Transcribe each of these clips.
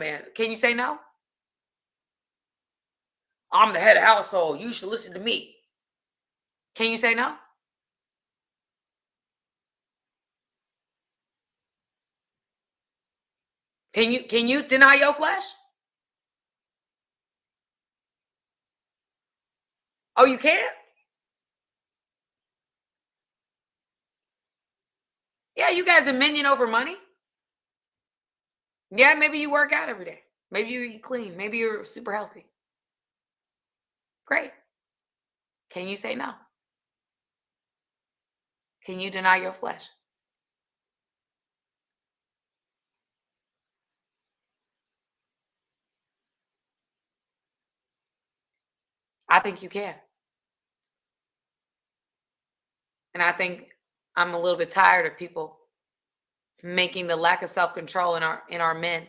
man. Can you say no? I'm the head of household. You should listen to me. Can you say no? Can you deny your flesh? Oh, you can't? Yeah, you got dominion over money. Yeah, maybe you work out every day. Maybe you eat clean. Maybe you're super healthy. Great. Can you say no? Can you deny your flesh? I think you can. And I think I'm a little bit tired of people making the lack of self-control in our men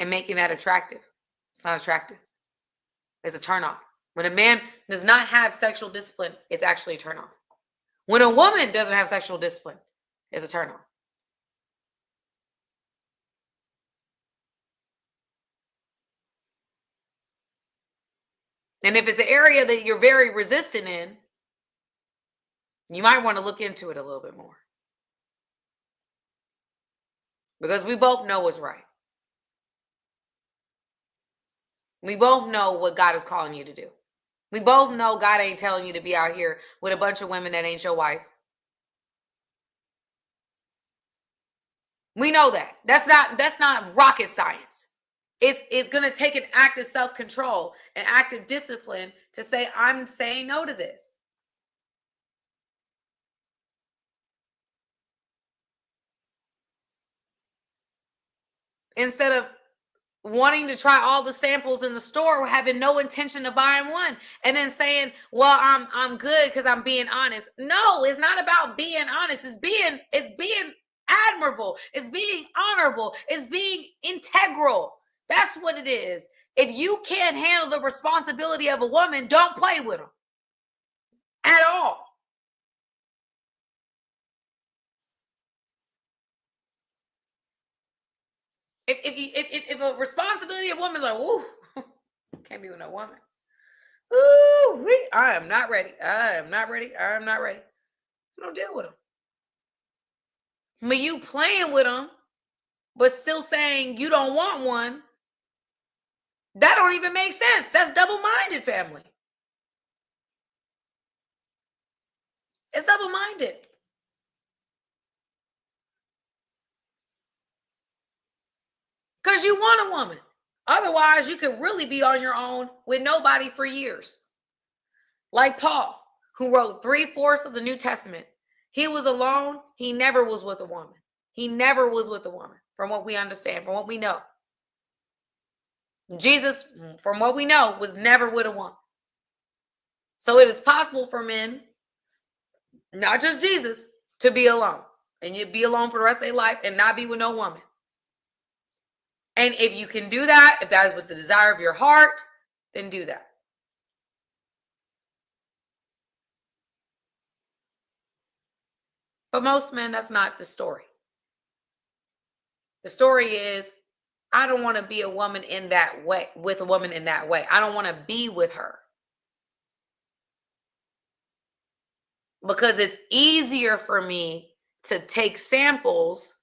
and making that attractive. It's not attractive. It's a turnoff. When a man does not have sexual discipline, it's actually a turnoff. When a woman doesn't have sexual discipline, it's a turnoff. And if it's an area that you're very resistant in, you might want to look into it a little bit more. Because we both know what's right. We both know what God is calling you to do. We both know God ain't telling you to be out here with a bunch of women that ain't your wife. We know that. That's not rocket science. It's going to take an act of self-control, an act of discipline to say, I'm saying no to this. Instead of wanting to try all the samples in the store, having no intention of buying one, and then saying, well, I'm good because I'm being honest. No, it's not about being honest. It's being admirable. It's being honorable. It's being integral. That's what it is. If you can't handle the responsibility of a woman, don't play with them at all. If a responsibility of a woman is like, ooh, can't be with no woman. Ooh, I am not ready. I am not ready. I am not ready. Don't deal with them. But you playing with them, but still saying you don't want one, that don't even make sense. That's double-minded, family. It's double-minded. Because you want a woman. Otherwise, you could really be on your own with nobody for years. Like Paul, who wrote 3/4 of the New Testament. He was alone. He never was with a woman. He never was with a woman, from what we understand, from what we know. Jesus, from what we know, was never with a woman. So it is possible for men, not just Jesus, to be alone. And you'd be alone for the rest of their life and not be with no woman. And if you can do that, if that is with the desire of your heart, then do that. But most men, that's not the story. The story is, I don't want to be a woman in that way, with a woman in that way. I don't want to be with her. Because it's easier for me to take samples.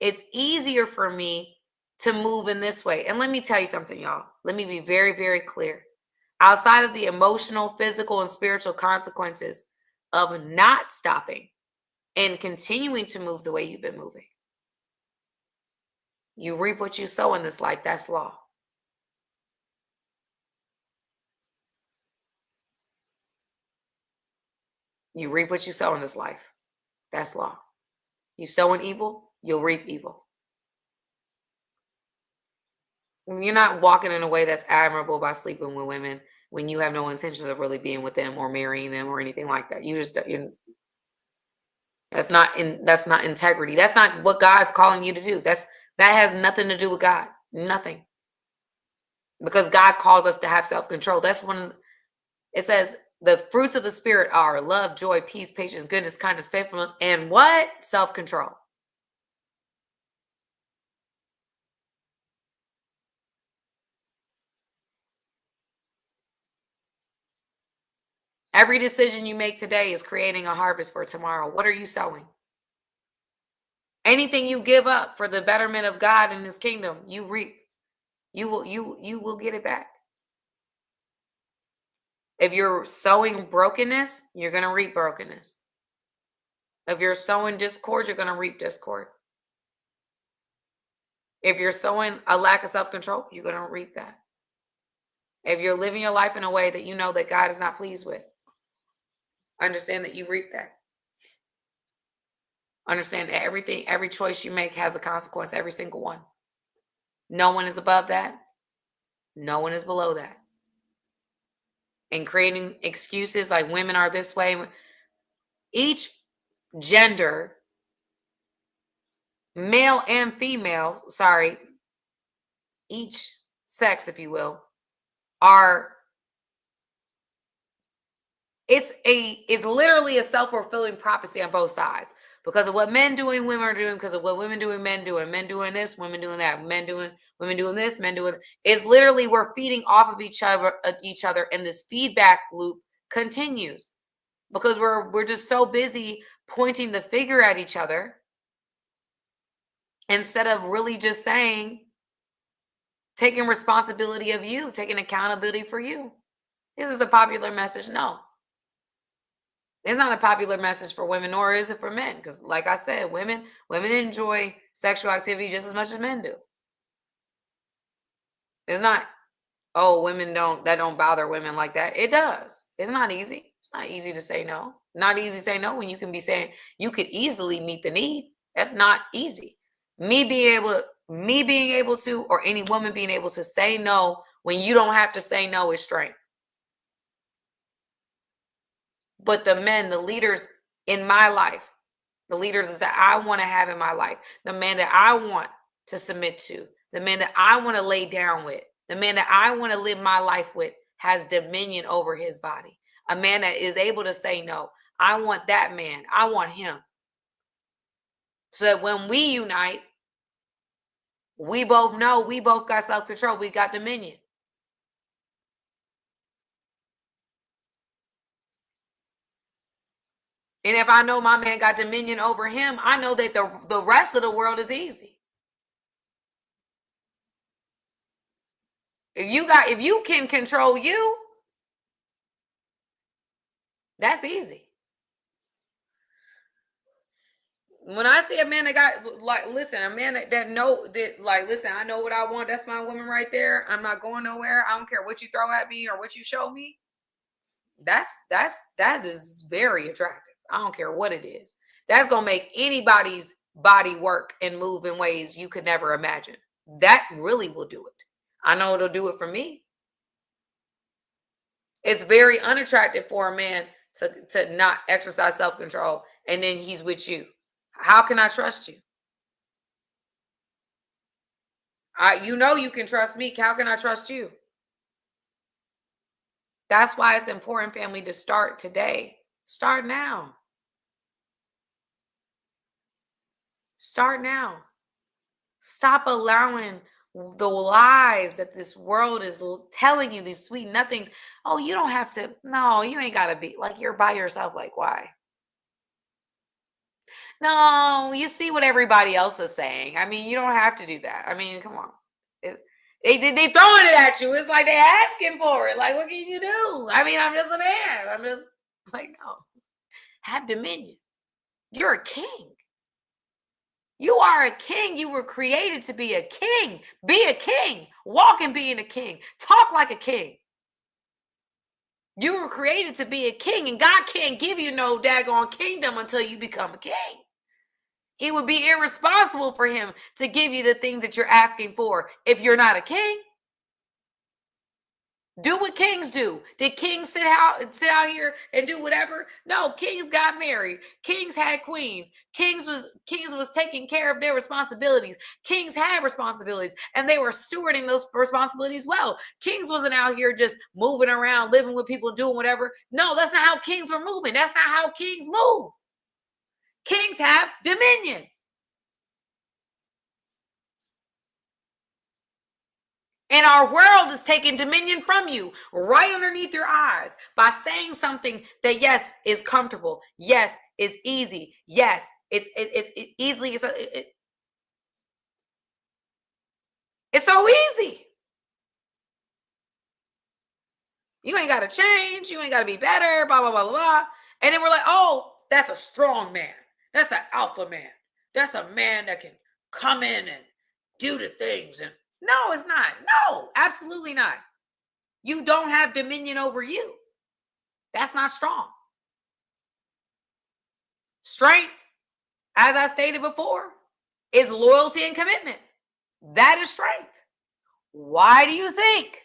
It's easier for me to move in this way. And let me tell you something, y'all. Let me be very, very clear. Outside of the emotional, physical, and spiritual consequences of not stopping and continuing to move the way you've been moving, you reap what you sow in this life. That's law. You reap what you sow in this life. That's law. You sow in evil, you'll reap evil. You're not walking in a way that's admirable by sleeping with women when you have no intentions of really being with them or marrying them or anything like that. That's not integrity. That's not what God's calling you to do. That has nothing to do with God. Nothing. Because God calls us to have self-control. That's when it says the fruits of the Spirit are love, joy, peace, patience, goodness, kindness, faithfulness, and what? Self-control. Every decision you make today is creating a harvest for tomorrow. What are you sowing? Anything you give up for the betterment of God and his kingdom, you reap. You will get it back. If you're sowing brokenness, you're going to reap brokenness. If you're sowing discord, you're going to reap discord. If you're sowing a lack of self-control, you're going to reap that. If you're living your life in a way that you know that God is not pleased with, understand that you reap that. Understand that every choice you make has a consequence, every single one. No one is above that. No one is below that. And creating excuses like women are this way. Each gender, male and female, each sex, if you will, it's literally a self-fulfilling prophecy on both sides. Because of what men doing, women are doing, because of what women doing, men doing this, women doing that, women doing this, men doing. It's literally we're feeding off of each other, and this feedback loop continues because we're just so busy pointing the finger at each other instead of really just saying, taking responsibility of you, taking accountability for you. This is a popular message. No. It's not a popular message for women, nor is it for men. Because like I said, women enjoy sexual activity just as much as men do. It's not, oh, that don't bother women like that. It does. It's not easy. It's not easy to say no. Not easy to say no when you can be saying you could easily meet the need. That's not easy. Me being able to, or any woman being able to say no when you don't have to say no is strength. But the men, the leaders in my life, the leaders that I want to have in my life, the man that I want to submit to, the man that I want to lay down with, the man that I want to live my life with has dominion over his body. A man that is able to say no. I want that man. I want him. So that when we unite, we both know we both got self-control. We got dominion. And if I know my man got dominion over him, I know that the rest of the world is easy. If you can control you, that's easy. When I see a man that got a man that know that listen, I know what I want. That's my woman right there. I'm not going nowhere. I don't care what you throw at me or what you show me. That is very attractive. I don't care what it is. That's gonna make anybody's body work and move in ways you could never imagine. That really will do it. I know it'll do it for me. It's very unattractive for a man to not exercise self-control and then he's with you. How can I trust you? You can trust me. How can I trust you? That's why it's important, family, to start today. Start now. Start now. Stop allowing the lies that this world is telling you, these sweet nothings. Oh, you don't have to. No, you ain't got to be like you're by yourself. Like, why? No, you see what everybody else is saying. I mean, you don't have to do that. I mean, come on. They throwing it at you. It's like they asking for it. Like, what can you do? I mean, I'm just a man. I'm just like, no. Have dominion. You're a king. You are a king. You were created to be a king. Be a king. Walk in being a king. Talk like a king. You were created to be a king, and God can't give you no daggone kingdom until you become a king. It would be irresponsible for him to give you the things that you're asking for if you're not a king. Do what kings do. Did kings sit out here and do whatever? No, kings got married. Kings had queens. Kings was taking care of their responsibilities. Kings had responsibilities, and they were stewarding those responsibilities well. Kings wasn't out here just moving around, living with people, doing whatever. No, that's not how kings were moving. That's not how kings move. Kings have dominion. And our world is taking dominion from you right underneath your eyes by saying something that, yes, is comfortable. Yes, is easy. Yes, it's easily, it's so easy. You ain't got to change. You ain't got to be better, blah, blah, blah, blah. And then we're like, oh, that's a strong man. That's an alpha man. That's a man that can come in and do the things. And no, it's not. No, absolutely not. You don't have dominion over you. That's not strong. Strength, as I stated before, is loyalty and commitment. That is strength. Why do you think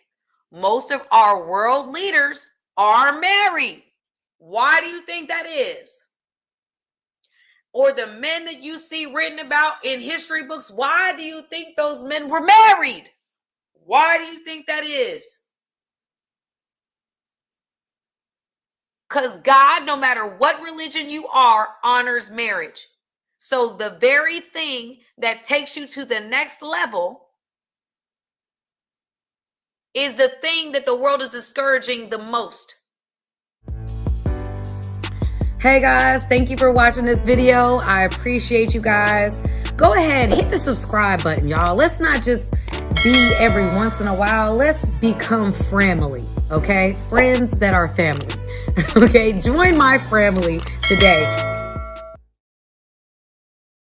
most of our world leaders are married? Why do you think that is? Or the men that you see written about in history books, why do you think those men were married? Why do you think that is? Because God, no matter what religion you are, honors marriage. So the very thing that takes you to the next level is the thing that the world is discouraging the most. Hey guys, thank you for watching this video. I appreciate you guys. Go ahead, hit the subscribe button, y'all. Let's not just be every once in a while. Let's become family, okay? Friends that are family, okay? Join my family today.